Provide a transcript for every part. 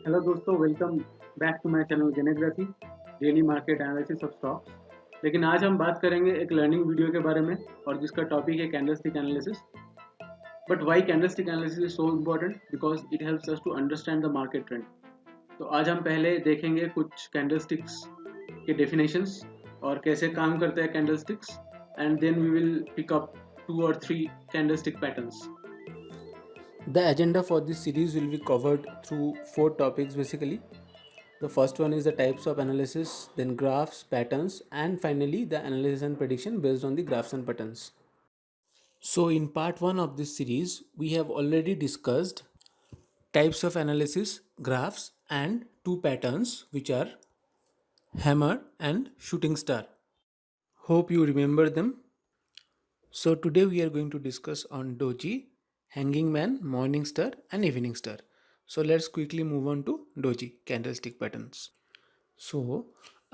Hello दोस्तों, welcome back to my channel geneography daily market analysis of stocks. लेकिन आज हम बात करेंगे एक लर्निंग वीडियो के बारे में और जिसका टॉपिक है candlestick analysis. But why candlestick analysis is so important because it helps us to understand the market trend. तो आज हम पहले देखेंगे कुछ कैंडलस्टिक्स के डेफिनेशंस और कैसे काम करते हैं candlesticks, and then we will pick up 2 or 3 candlestick patterns. The agenda for this series will be covered through four topics basically. The first one is the types of analysis, then graphs, patterns, and finally the analysis and prediction based on the graphs and patterns. So, in part 1 of this series, we have already discussed types of analysis, graphs, and two patterns which are hammer and shooting star. Hope you remember them. So today we are going to discuss on doji, hanging man, morning star and evening star. So let's quickly move on to doji candlestick patterns. So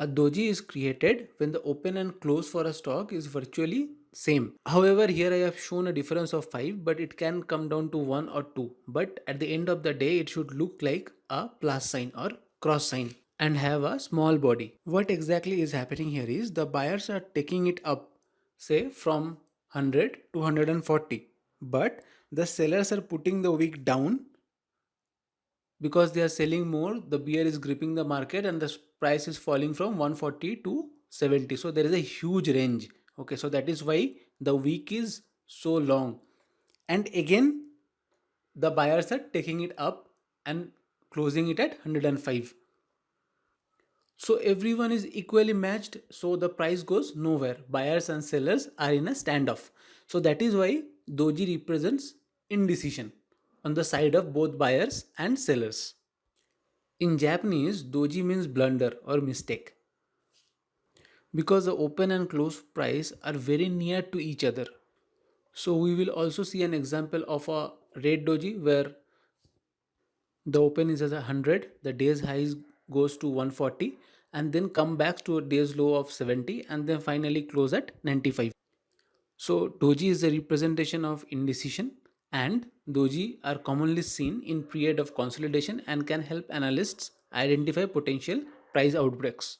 a doji is created when the open and close for a stock is virtually same. However, here I have shown a difference of 5, but it can come down to 1 or 2. But at the end of the day, it should look like a plus sign or cross sign and have a small body. What exactly is happening here is the buyers are taking it up, say from 100 to 140, but the sellers are putting the wick down because they are selling more. The bear is gripping the market and the price is falling from 140 to 70. So there is a huge range. Okay, so that is why the wick is so long. And again, the buyers are taking it up and closing it at 105. So everyone is equally matched, so the price goes nowhere. Buyers and sellers are in a standoff. So that is why doji represents indecision on the side of both buyers and sellers. In Japanese, doji means blunder or mistake because the open and close price are very near to each other. So we will also see an example of a red doji where the open is as 100, the day's highs goes to 140 and then come back to a day's low of 70 and then finally close at 95. So doji is a representation of indecision, and doji are commonly seen in period of consolidation and can help analysts identify potential price outbreaks.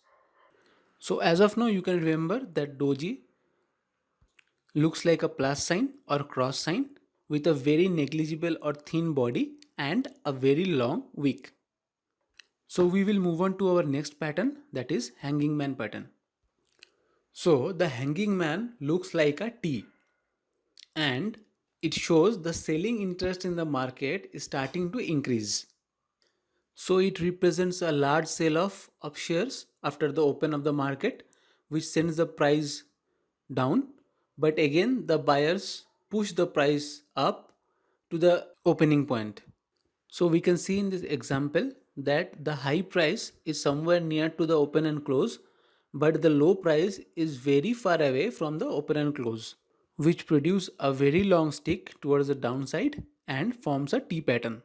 So as of now you can remember that doji looks like a plus sign or cross sign with a very negligible or thin body and a very long wick. So we will move on to our next pattern, that is hanging man pattern. So the hanging man looks like a T, and it shows the selling interest in the market is starting to increase. So it represents a large sale of shares after the open of the market, which sends the price down. But again, the buyers push the price up to the opening point. So we can see in this example that the high price is somewhere near to the open and close, but the low price is very far away from the open and close, which produce a very long stick towards the downside and forms a T pattern.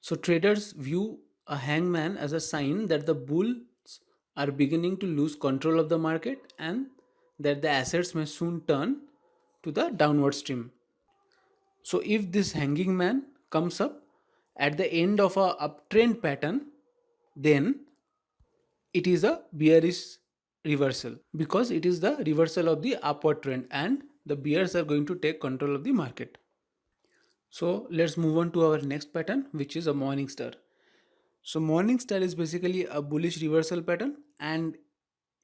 So traders view a hangman as a sign that the bulls are beginning to lose control of the market and that the assets may soon turn to the downward stream. So if this hanging man comes up at the end of a uptrend pattern, then it is a bearish reversal because it is the reversal of the upward trend and the bears are going to take control of the market. So let's move on to our next pattern, which is a morning star. So morning star is basically a bullish reversal pattern, and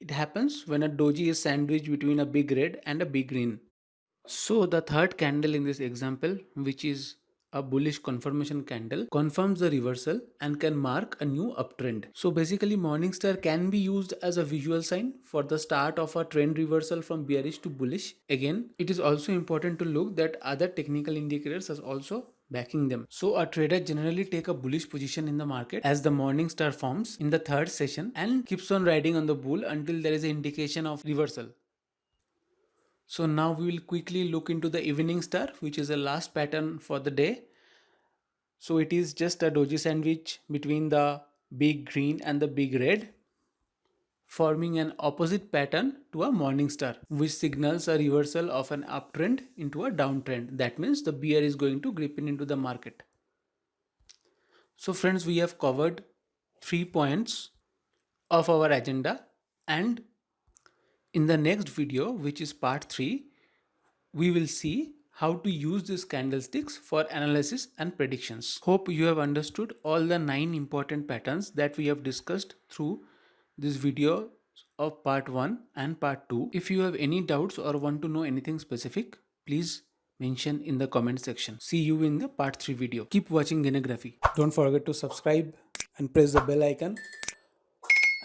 it happens when a doji is sandwiched between a big red and a big green. So the third candle in this example, which is a bullish confirmation candle, confirms the reversal and can mark a new uptrend. So basically Morningstar can be used as a visual sign for the start of a trend reversal from bearish to bullish. Again, it is also important to look that other technical indicators are also backing them. So a trader generally take a bullish position in the market as the morning star forms in the third session and keeps on riding on the bull until there is an indication of reversal. So now we will quickly look into the evening star, which is the last pattern for the day. So it is just a doji sandwich between the big green and the big red, forming an opposite pattern to a morning star, which signals a reversal of an uptrend into a downtrend. That means the bear is going to grip in into the market. So friends, we have covered 3 points of our agenda, and in the next video, which is part 3, we will see how to use these candlesticks for analysis and predictions. Hope you have understood all the 9 important patterns that we have discussed through this video of part 1 and part 2. If you have any doubts or want to know anything specific, please mention in the comment section. See you in the part 3 video. Keep watching Gainography. Don't forget to subscribe and press the bell icon,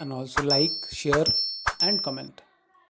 and also like, share and comment.